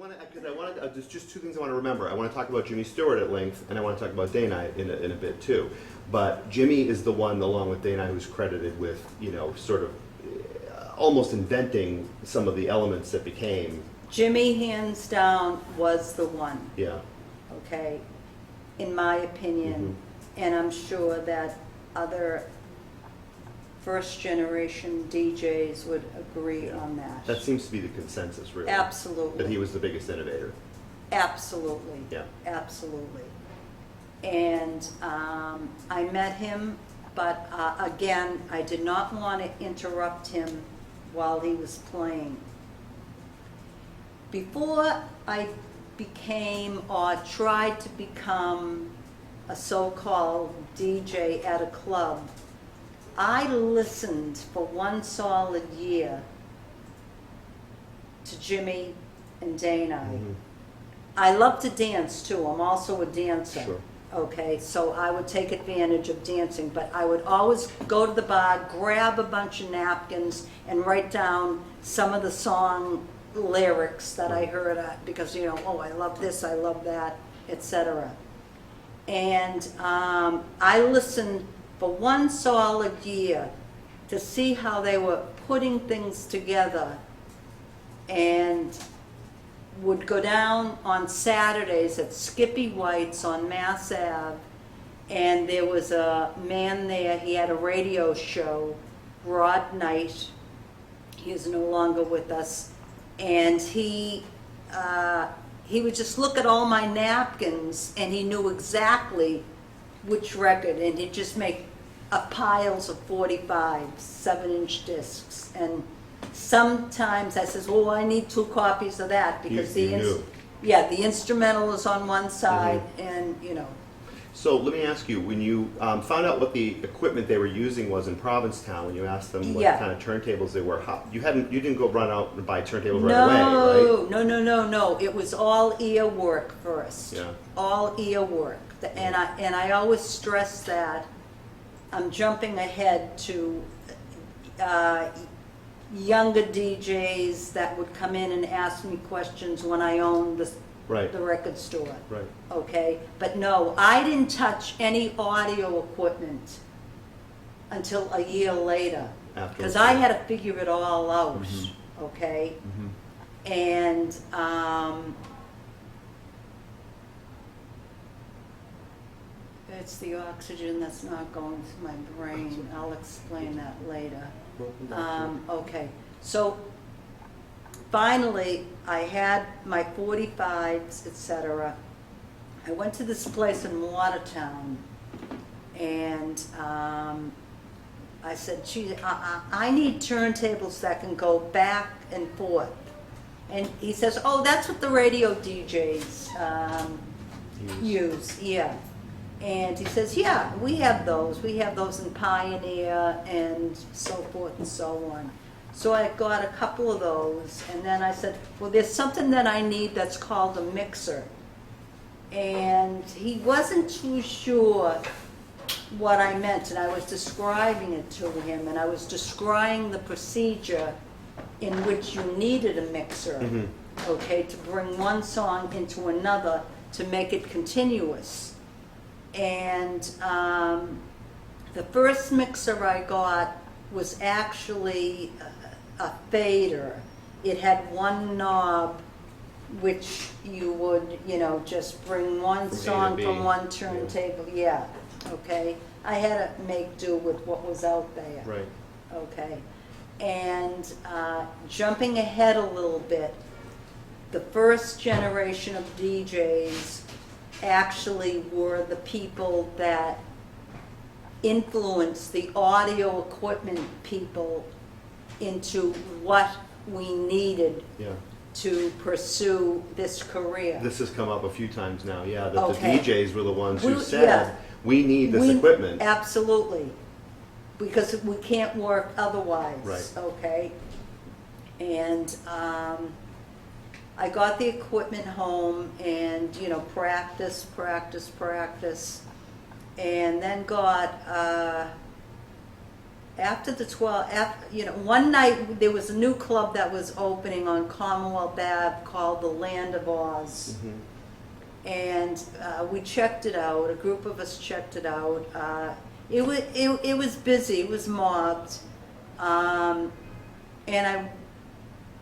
want to, because I wanted, there's just two things I want to remember. I want to talk about Jimmy Stewart at length, and I want to talk about Dana in a bit too. But Jimmy is the one, along with Dana, who's credited with, you know, sort of almost inventing some of the elements that became. Jimmy, hands down, was the one. Yeah. Okay, in my opinion, and I'm sure that other first-generation DJs would agree on that. That seems to be the consensus, really. Absolutely. That he was the biggest innovator. Absolutely. Yeah. Absolutely. And I met him, but again, I did not want to interrupt him while he was playing. Before I became or tried to become a so-called DJ at a club, I listened for one solid year to Jimmy and Dana. I love to dance too. I'm also a dancer. Sure. Okay, so I would take advantage of dancing, but I would always go to the bar, grab a bunch of napkins, and write down some of the song lyrics that I heard, because, you know, oh, I love this, I love that, etc. And I listened for one solid year to see how they were putting things together, and would go down on Saturdays at Skippy White's on Mass Ave, and there was a man there, he had a radio show, Rod Knight, he is no longer with us, and he would just look at all my napkins, and he knew exactly which record, and he'd just make piles of 45s, 7-inch discs, and sometimes I says, oh, I need 2 copies of that, because You knew. yeah, the instrumental is on one side, and you know. So let me ask you, when you found out what the equipment they were using was in Provincetown, when you asked them what kind of turntables they were, you didn't go run out and buy turntables right away, right? No. It was all ear work first. Yeah. All ear work, and I always stress that. I'm jumping ahead to younger DJs that would come in and ask me questions when I owned the record store. Right. Okay, but no, I didn't touch any audio equipment until a year later, because I had to figure it all out. Okay, and it's the oxygen that's not going to my brain. I'll explain that later. Okay, so finally I had my 45s, etc. I went to this place in Watertown, and I said, gee, I need turntables that can go back and forth. And he says, oh, that's what the radio DJs use, yeah. And he says, yeah, we have those. We have those in Pioneer and so forth and so on. So I got a couple of those, and then I said, well, there's something that I need that's called a mixer. And he wasn't too sure what I meant, and I was describing it to him, and I was describing the procedure in which you needed a mixer, okay, to bring one song into another to make it continuous. And the first mixer I got was actually a fader. It had one knob which you would, you know, just bring one song from one turntable. Yeah, okay. I had to make do with what was out there. Right. Okay. And jumping ahead a little bit, the first generation of DJs actually were the people that influenced the audio equipment people into what we needed to pursue this career. This has come up a few times now, yeah, that the Okay. DJs were the ones who said, we need this equipment. Absolutely, because we can't work otherwise. Right. Okay, and I got the equipment home, and you know, practice, and then got after the 12, one night there was a new club that was opening on Commonwealth Ave called the Land of Oz. And we checked it out, a group of us checked it out. It was busy, it was mobbed. And I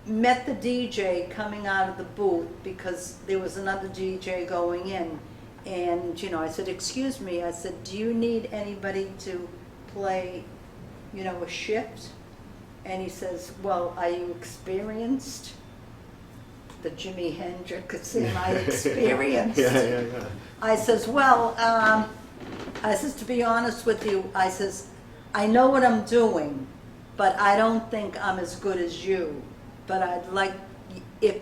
met the DJ coming out of the booth because there was another DJ going in. And, I said, excuse me, I said, do you need anybody to play, a shift? And he says, well, are you experienced? The Jimi Hendrix, am I experienced? Yeah. I says, well, to be honest with you, I says, I know what I'm doing, but I don't think I'm as good as you. But I'd like, if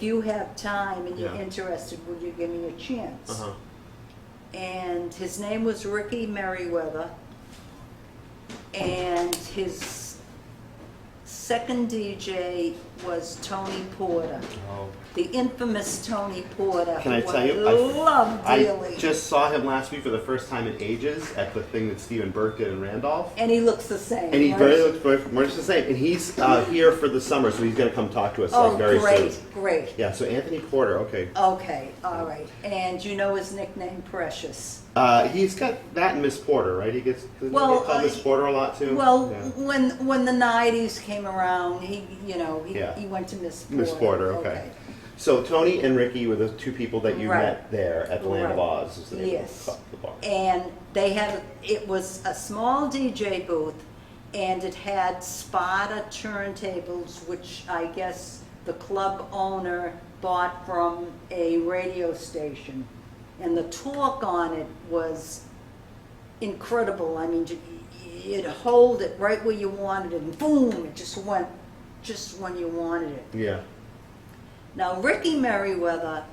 you have time and you're interested, would you give me a chance? And his name was Ricky Merriweather, and his second DJ was Tony Porter, the infamous Tony Porter. Can I who tell you, I love dearly. I just saw him last week for the first time in ages at the thing that Stephen Burke did in Randolph. And he looks the same. And he right? looks very much the same. And he's here for the summer, so he's going to come talk to us very soon. Great. Yeah, so Anthony Porter, okay. Okay, all right. And you know his nickname, Precious. He's got that and Miss Porter, right? He gets he get called Miss Porter a lot too. Well, yeah. when the '90s came around, he went to Miss Porter. Miss Porter, okay. So Tony and Ricky were the two people that you met there at the Land of Oz. Is the name of the bar. And it was a small DJ booth, and it had Sparta turntables, which I guess the club owner bought from a radio station. And the torque on it was incredible. I mean, you'd hold it right where you wanted it, and boom, it just went just when you wanted it. Yeah. Now, Ricky Merriweather,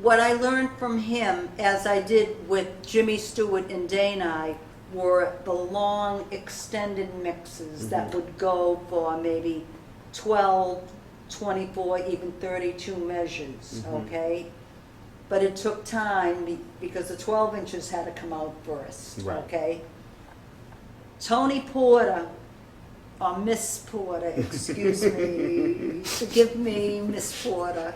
what I learned from him, as I did with Jimmy Stewart and Deejay, were the long, extended mixes that would go for maybe 12, 24, even 32 measures, okay? But it took time because the 12 inches had to come out first, okay? Tony Porter, or Miss Porter, excuse me, forgive me, Miss Porter.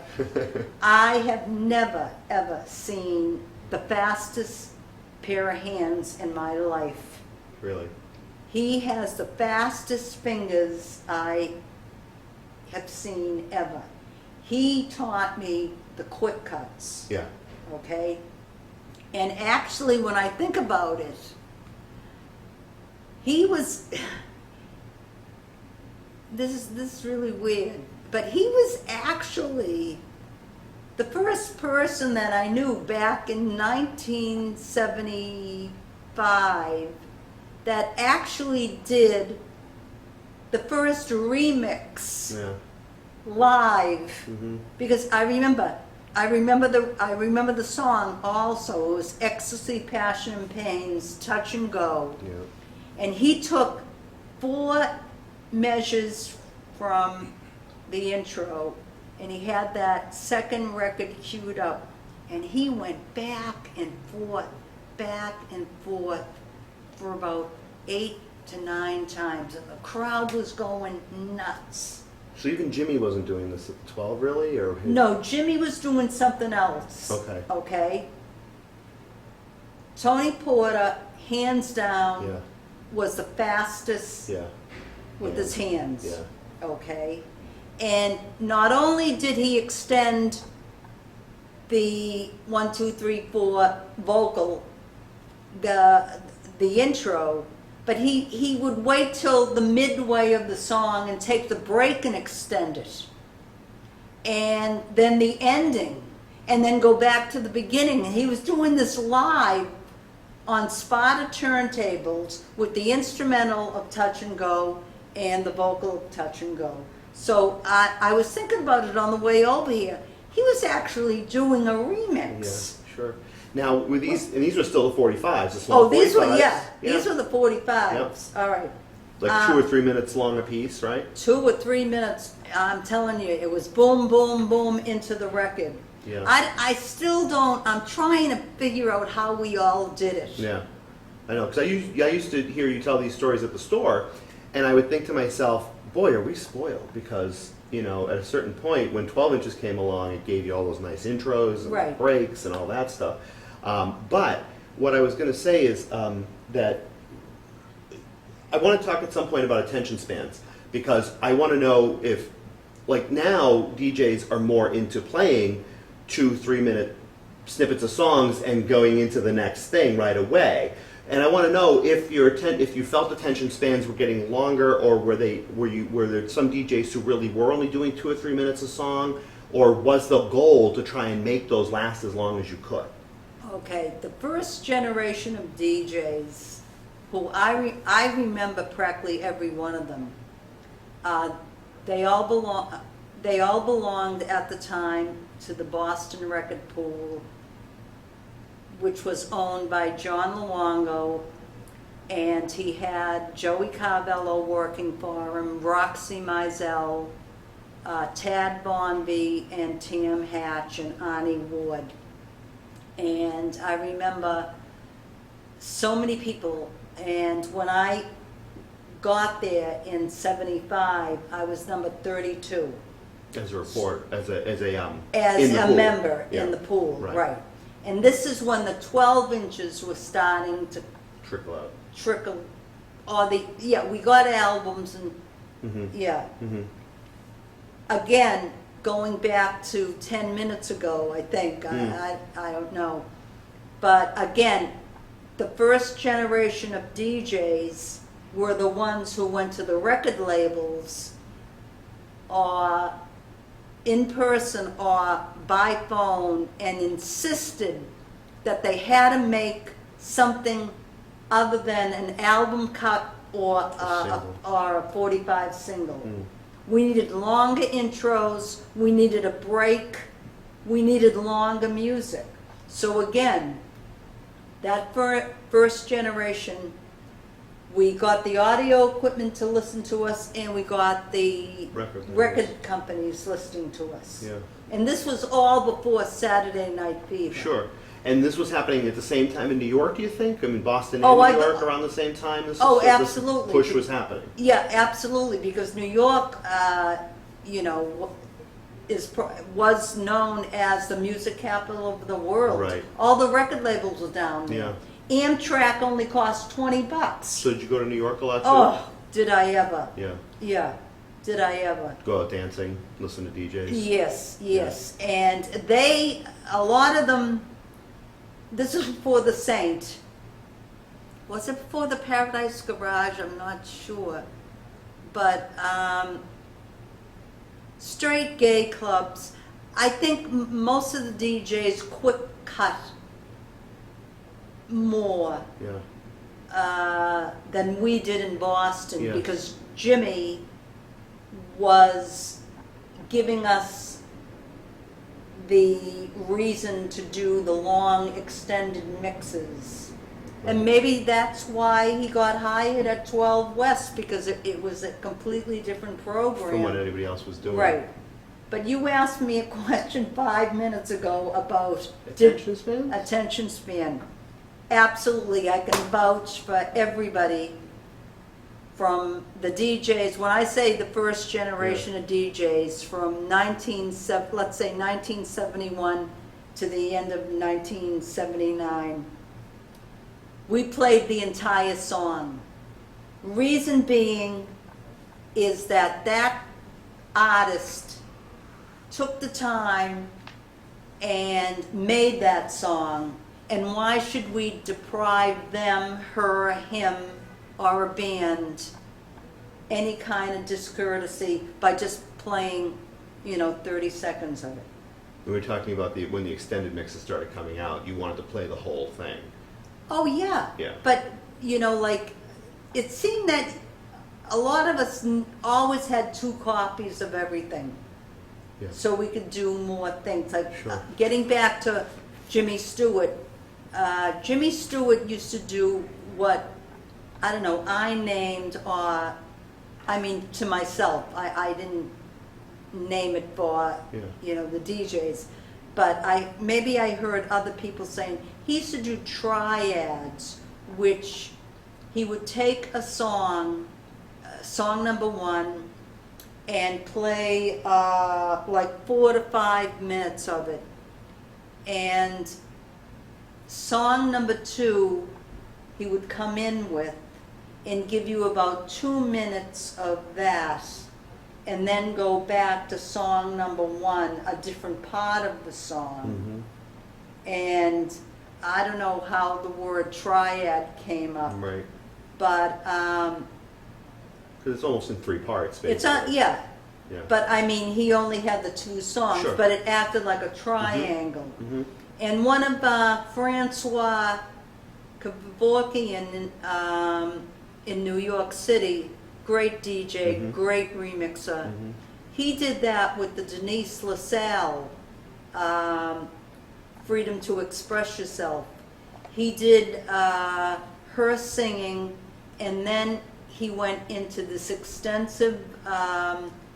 I have never, ever seen the fastest pair of hands in my life. Really? He has the fastest fingers I have seen ever. He taught me the quick cuts. Yeah. Okay? And actually, when I think about it, he was, this is really weird, but he was actually the first person that I knew back in 1975 that actually did the first remix live, because I remember the song also. It was Ecstasy, Passion and Pain's Touch and Go. Yeah. And he took 4 measures from the intro, and he had that second record queued up, and he went back and forth for about 8 to 9 times, and the crowd was going nuts. So even Jimmy wasn't doing this at 12, really, or No, Jimmy was doing something else. Okay. Okay. Tony Porter, hands down, was the fastest with his hands. Yeah. Okay. And not only did he extend the 1, 2, 3, 4 vocal, the intro, but he would wait till the midway of the song and take the break and extend it. And then the ending, and then go back to the beginning. And he was doing this live on Sparta turntables with the instrumental of Touch and Go and the vocal of Touch and Go. So I was thinking about it on the way over here. He was actually doing a remix. Yeah, sure. Now, with these, and these were still the 45s, the small 45s. These were the 45s. Yep. All right. Like 2 or 3 minutes long a piece, right? 2 or 3 minutes. I'm telling you, it was boom, boom, boom into the record. Yeah. I still don't, I'm trying to figure out how we all did it. Yeah. I know, because I used to hear you tell these stories at the store, and I would think to myself, boy, are we spoiled? Because, you know, at a certain point, when 12 inches came along, it gave you all those nice intros and Right. breaks and all that stuff. But what I was going to say is that I want to talk at some point about attention spans, because I want to know if, like now, DJs are more into playing 2-3 minute snippets of songs and going into the next thing right away. And I want to know if you felt attention spans were getting longer, or were there some DJs who really were only doing 2 or 3 minutes a song, or was the goal to try and make those last as long as you could? Okay, the first generation of DJs, who I remember practically every one of them, they all belonged at the time to the Boston Record Pool, which was owned by John Luongo, and he had Joey Carvello working for him, Roxy Mizell, Tad Bonby, and Tam Hatch, and Arnie Ward. And I remember so many people, and when I got there in '75, I was number 32. As a report, as a As in the a pool. member Yeah. in the pool, Right. right. And this is when the 12 inches were starting to Trickle out. trickle, we got albums and, Mm-hmm. yeah. Mm-hmm. Again, going back to 10 minutes ago, I think, Mm. I don't know. But again, the first generation of DJs were the ones who went to the record labels or in person or by phone and insisted that they had to make something other than an album cut or a 45 single. Mm. We needed longer intros, we needed a break, we needed longer music. So again, that first generation, we got the audio equipment to listen to us, and we got the record companies listening to us. Yeah. And this was all before Saturday Night Fever. Sure. And this was happening at the same time in New York, do you think? I mean, Boston and Oh, New York around the same time? Absolutely. This push was happening. Yeah, absolutely, because New York, was known as the music capital of the world. Right. All the record labels were down there. Yeah. Amtrak only cost $20. So did you go to New York a lot too? Oh, did I ever? Yeah. Yeah, did I ever? Go out dancing, listen to DJs. Yes. And a lot of them, this is before the Saint. Was it before the Paradise Garage? I'm not sure. But straight gay clubs, I think most of the DJs quick cut more than we did in Boston, Yes. because Jimmy was giving us the reason to do the long extended mixes. And maybe that's why he got hired at 12 West, because it was a completely different program. From what anybody else was doing. Right. But you asked me a question 5 minutes ago about Attention spans? attention span. Absolutely, I can vouch for everybody from the DJs. When I say the first generation of DJs from let's say 1971 to the end of 1979, we played the entire song. Reason being is that artist took the time and made that song, and why should we deprive them, her, him, or a band any kind of discourtesy by just playing, 30 seconds of it? We were talking about when the extended mixes started coming out, you wanted to play the whole thing. Oh, yeah. Yeah. But, it seemed that a lot of us always had 2 copies of everything. Yeah. So we could do more things. Like Sure. getting back to Jimmy Stewart. Jimmy Stewart used to do what, I named, to myself. I didn't name it for, the DJs. But maybe I heard other people saying he used to do triads which he would take a song, song number one, and play like 4 to 5 minutes of it. And song number two, he would come in with and give you about 2 minutes of that, and then go back to song number one, a different part of the song. And I don't know how the word triad came up, Right. but Because it's almost in 3 parts, basically. it's on, yeah. Yeah. But I mean, he only had the 2 songs, Sure. but it acted like a triangle. And one of Francois Kevorkian in New York City, great DJ, great remixer. He did that with the Denise LaSalle, Freedom to Express Yourself. He did her singing, and then he went into this extensive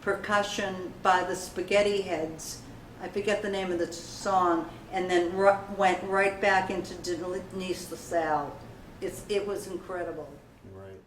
percussion by the Spaghetti Heads. I forget the name of the song, and then went right back into Denise LaSalle. It was incredible. Right.